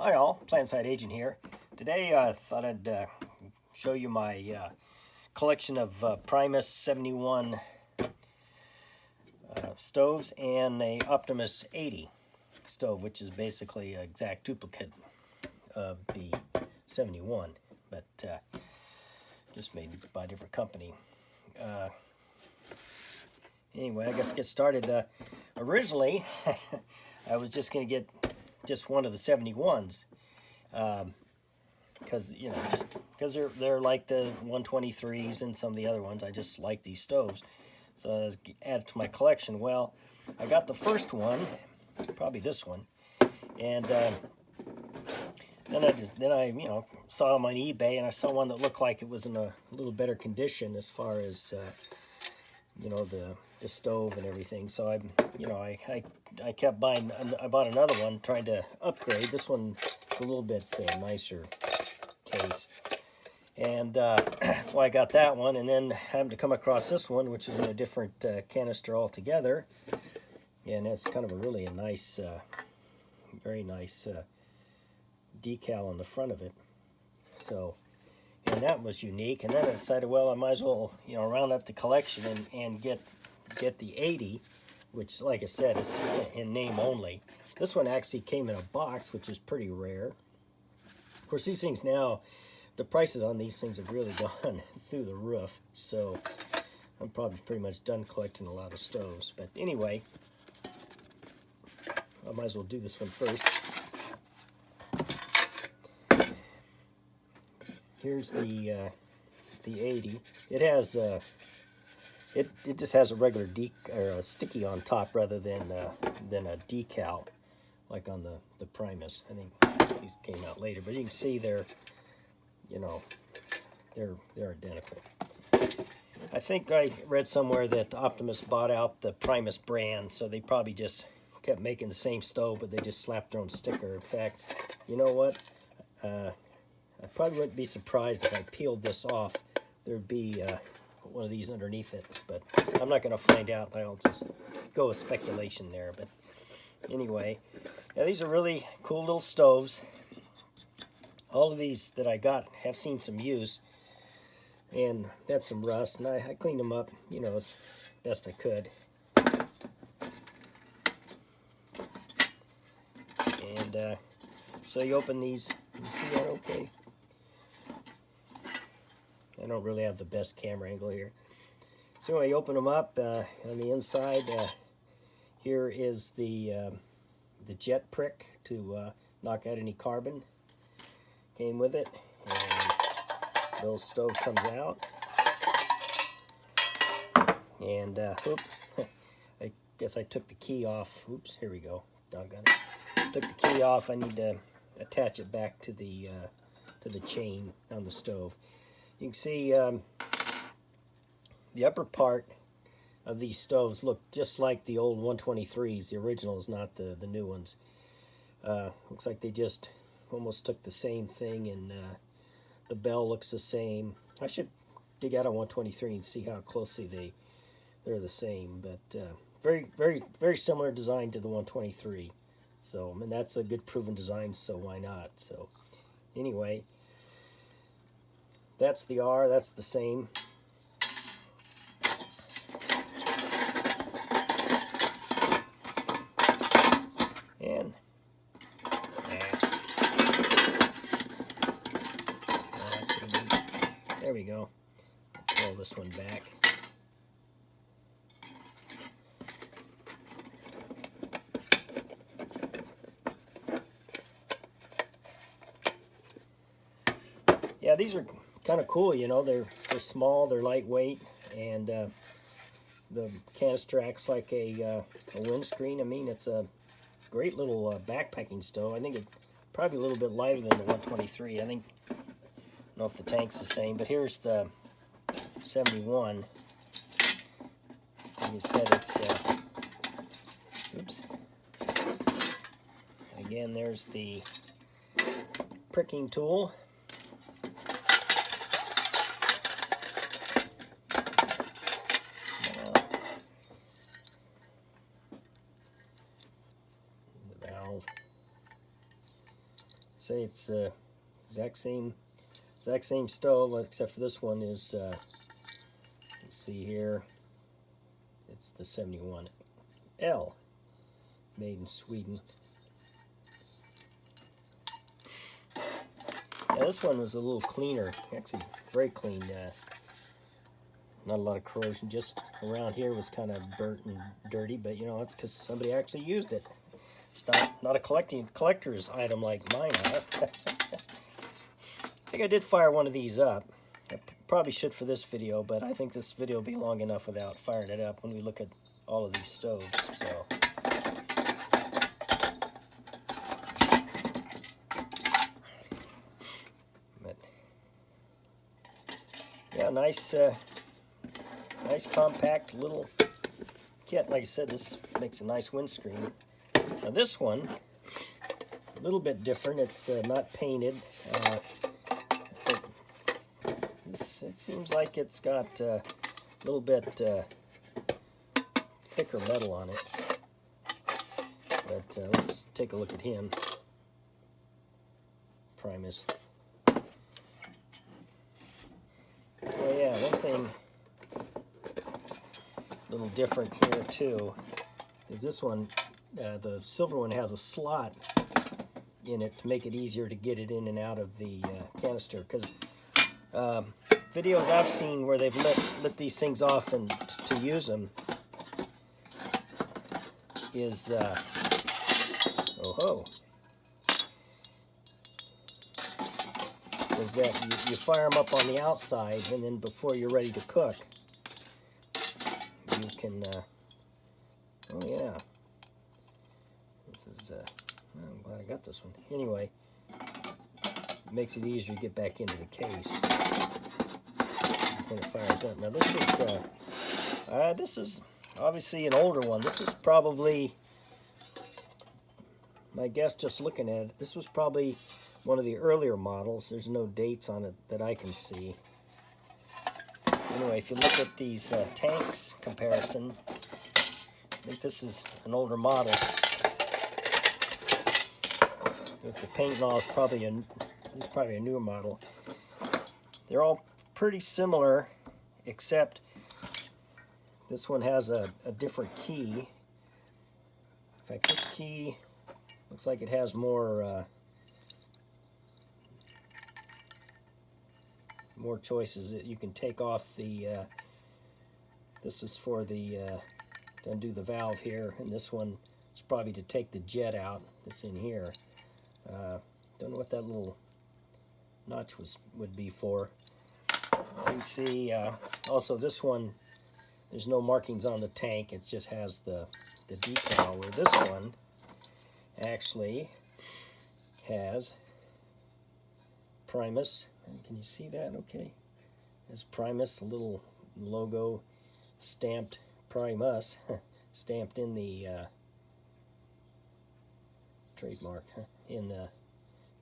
Hi all, Plantside Agent here. Today I thought I'd show you my collection of Primus 71 stoves and a Optimus 80 stove, which is basically an exact duplicate of the 71, but just made by a different company. Anyway, I guess get started. Originally, I was just going to get just one of the 71s, because just because they're like the 123s and some of the other ones. I just like these stoves, so I was added to my collection. Well, I got the first one, probably this one, and then I saw them on eBay, and I saw one that looked like it was in a little better condition as far as the stove and everything. So I kept buying. I bought another one, trying to upgrade. This one's a little bit nicer case, and so I got that one. And then happened to come across this one, which is in a different canister altogether, and it's kind of a really nice, very nice decal on the front of it. So. And that was unique. And then I decided, well, I might as well, round up the collection and get the 80, which, like I said, is in name only. This one actually came in a box, which is pretty rare. Of course, these things now, the prices on these things have really gone through the roof. So I'm probably pretty much done collecting a lot of stoves. But anyway, I might as well do this one first. Here's the 80. It has it just has a regular or a sticky on top rather than a decal like on the Primus. I think these came out later, but you can see they're identical. I think I read somewhere that Optimus bought out the Primus brand, so they probably just kept making the same stove, but they just slapped their own sticker. In fact, you know what? I probably wouldn't be surprised if I peeled this off. There'd be one of these underneath it, but I'm not going to find out. I'll just go with speculation there. But anyway, yeah, these are really cool little stoves. All of these that I got have seen some use and had some rust, and I cleaned them up, as best I could. And so you open these, you see that okay? I don't really have the best camera angle here. So I open them up. On the inside, here is the jet prick to knock out any carbon. Came with it, and the little stove comes out. And oops, I guess I took the key off. Oops, here we go. Doggone it. Took the key off. I need to attach it back to the chain on the stove. You can see the upper part of these stoves look just like the old 123s, the originals, not the new ones. Looks like they just almost took the same thing, and the bell looks the same. I should dig out a 123 and see how closely they're the same, but very, very, very similar design to the 123. So, I mean, that's a good proven design, so why not? So, anyway. That's the R, that's the same. And there we go. Pull this one back. Yeah, these are kind of cool, they're small, they're lightweight, and the canister acts like a windscreen. I mean, it's a great little backpacking stove. I think it's probably a little bit lighter than the 123. I think, I don't know if the tank's the same, but here's the 71. Like you said, it's, oops. Again, there's the pricking tool. say it's exact same stove, except for this one is let's see here, it's the 71L, made in Sweden. Yeah, this one was a little cleaner, actually very clean. Not a lot of corrosion, just around here was kind of burnt and dirty, but you know, that's because somebody actually used it. It's not a collector's item like mine are. I think I did fire one of these up. I probably should for this video, but I think this video will be long enough without firing it up when we look at all of these stoves. So. But, yeah, nice compact little kit. Like I said, this makes a nice windscreen. Now this one, a little bit different. It's not painted. It seems like it's got a little bit thicker metal on it. But let's take a look at him. Primus. Oh yeah, one thing a little different here too is this one, the silver one has a slot in it to make it easier to get it in and out of the canister, because videos I've seen where they've lit these things off and to use them is is that you fire them up on the outside, and then before you're ready to cook, you can oh yeah, this is I'm glad I got this one. Anyway, it makes it easier to get back into the case when it fires up. Now this is obviously an older one. This is probably, my guess just looking at it, this was probably one of the earlier models. There's no dates on it that I can see. Anyway, if you look at these tanks comparison, I think this is an older model. With the paint and all, it's probably a newer model. They're all pretty similar, except this one has a different key. In fact, this key looks like it has more choices. You can take off the this is for the to undo the valve here, and this one is probably to take the jet out that's in here. Don't know what that little notch would be for. You see also this one, there's no markings on the tank, it just has the decal, where this one actually has Primus. Can you see that? Okay. There's Primus, a little logo stamped Primus, stamped in the trademark in the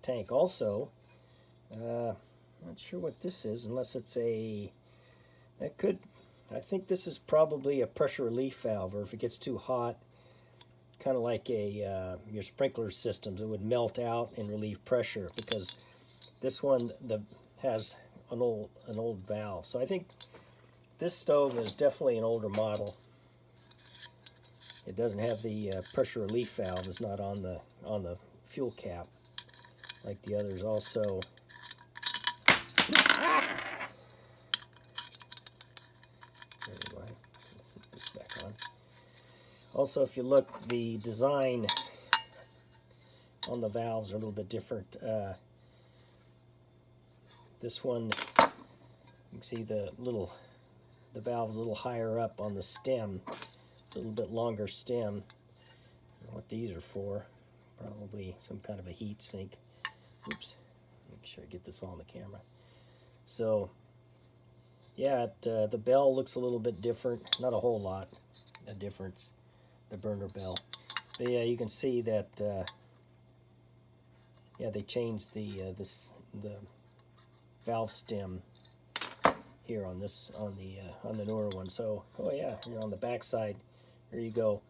tank. Also, not sure what this is, unless it's I think this is probably a pressure relief valve, or if it gets too hot, kind of like your sprinkler systems, it would melt out and relieve pressure, because this one has an old valve. So I think this stove is definitely an older model. It doesn't have the pressure relief valve. It's not on the fuel cap like the others. Also, anyway, let's put this back on. Also, if you look, the design on the valves are a little bit different. This one, you can see the valve's a little higher up on the stem. It's a little bit longer stem. I don't know what these are for. Probably some kind of a heat sink. Oops, make sure I get this all on the camera. So, yeah, the bell looks a little bit different. Not a whole lot of difference, the burner bell. But yeah, you can see that. Yeah, they changed the valve stem here on the newer one. So, oh yeah, here on the back side, there you go.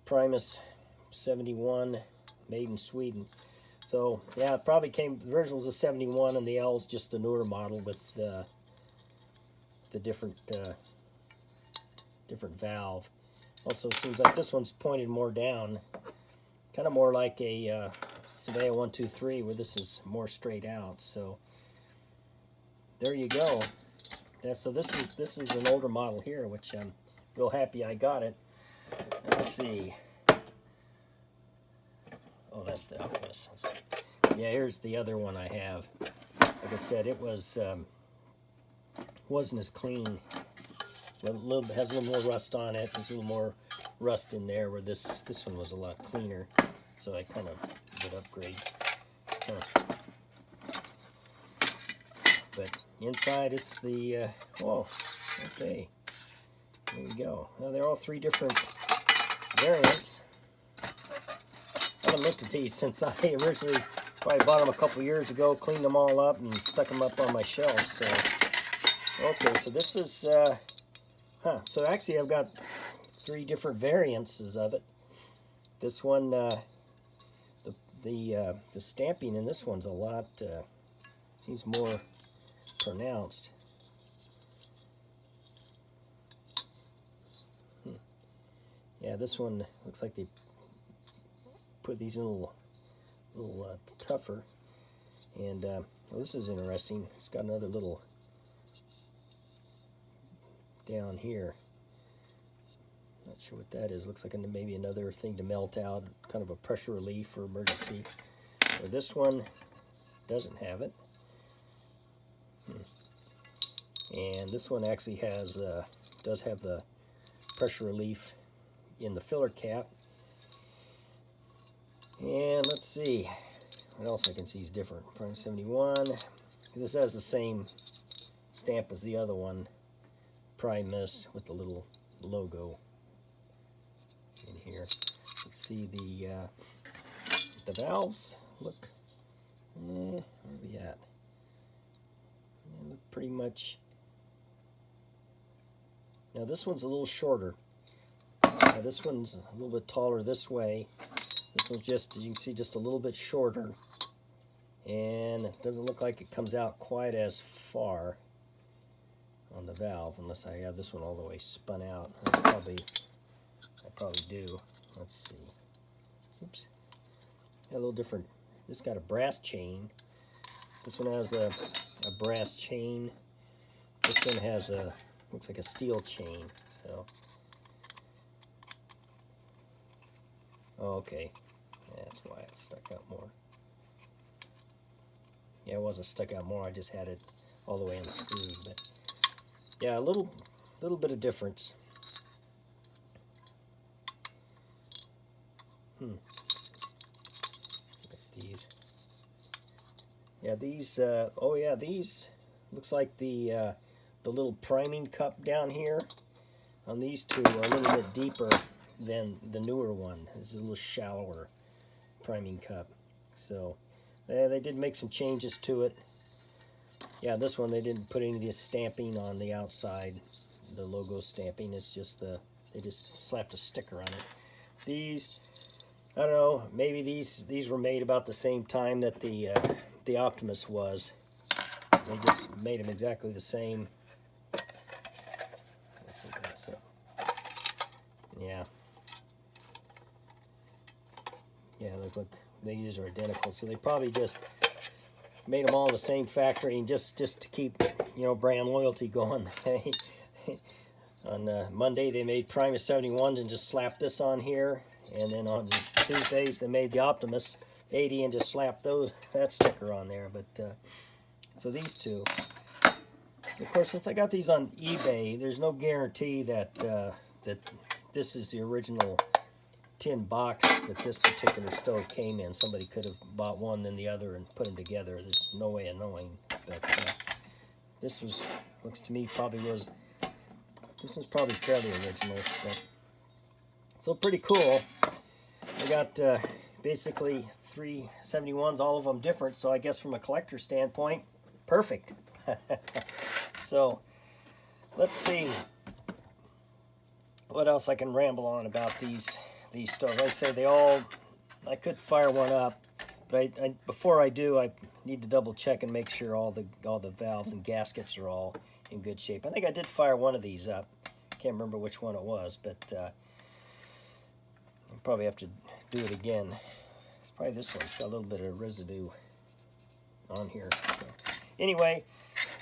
Primus 71, made in Sweden. So yeah, it probably came. The original was a 71, and the L's just the newer model with the different different valve. Also, it seems like this one's pointed more down, kind of more like a Surveyor 123, where this is more straight out. So there you go. Yeah, so this is an older model here, which I'm real happy I got it. Let's see. Oh, that's the Optimus. Yeah, here's the other one I have. Like I said, it wasn't as clean. Has a little more rust on it. There's a little more rust in there, where this one was a lot cleaner. So I kind of would upgrade. But inside, it's the oh, okay. There we go. Now they're all three different variants. I haven't looked at these since I originally probably bought them a couple years ago, cleaned them all up, and stuck them up on my shelf. So, okay, so this is, so actually I've got three different variances of it. This one, the stamping in this one's a lot, seems more pronounced. Yeah, this one looks like they put these in a little tougher. And well, this is interesting. It's got another little down here. Not sure what that is. Looks like maybe another thing to melt out, kind of a pressure relief for emergency. Or this one doesn't have it. And this one actually has does have the pressure relief in the filler cap. And let's see what else I can see is different. Primus 71. This has the same stamp as the other one, Primus, with the little logo in here. Let's see the valves. Look, where are we at? They look pretty much. Now this one's a little shorter. Now this one's a little bit taller this way. This one's just, as you can see, just a little bit shorter. And it doesn't look like it comes out quite as far on the valve, unless I have this one all the way spun out. I probably do. Let's see. Oops. Got a little different. This got a brass chain. This one has a brass chain. This one has looks like a steel chain. So, oh, okay. That's why it stuck out more. Yeah, it wasn't stuck out more. I just had it all the way unscrewed. But yeah, a little bit of difference. These. Yeah, these. Oh yeah, these. Looks like the little priming cup down here on these two are a little bit deeper than the newer one. This is a little shallower priming cup. So they did make some changes to it. Yeah, this one they didn't put any of this stamping on the outside, the logo stamping. It's just they just slapped a sticker on it. These, I don't know, maybe these were made about the same time that the Optimus was. They just made them exactly the same. Let's open this up. Yeah. Yeah, look, these are identical. So they probably just made them all in the same factory, and just to keep, you know, brand loyalty going. On Monday they made Primus 71s and just slapped this on here, and then on Tuesdays they made the Optimus 80 and just slapped that sticker on there. But so these two. Of course, since I got these on eBay, there's no guarantee that that this is the original tin box that this particular stove came in. Somebody could have bought one then the other and put them together. There's no way of knowing. But this looks to me this one's probably fairly original. But so pretty cool. I got basically 3 71s, all of them different. So I guess from a collector standpoint, perfect. So let's see what else I can ramble on about these stoves. Like I say, I could fire one up But before I do, I need to double check and make sure all the valves and gaskets are all in good shape. I think I did fire one of these up. Can't remember which one it was, but I'll probably have to do it again. It's probably this one. It's got a little bit of residue on here. So, anyway,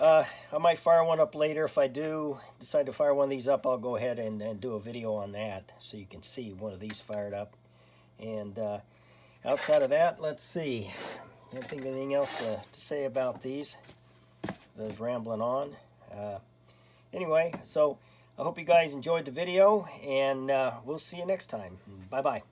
I might fire one up later. If I do decide to fire one of these up, I'll go ahead and do a video on that so you can see one of these fired up. And outside of that, let's see. I don't think of anything else to say about these. I was rambling on. Anyway, so I hope you guys enjoyed the video, and we'll see you next time. Bye-bye.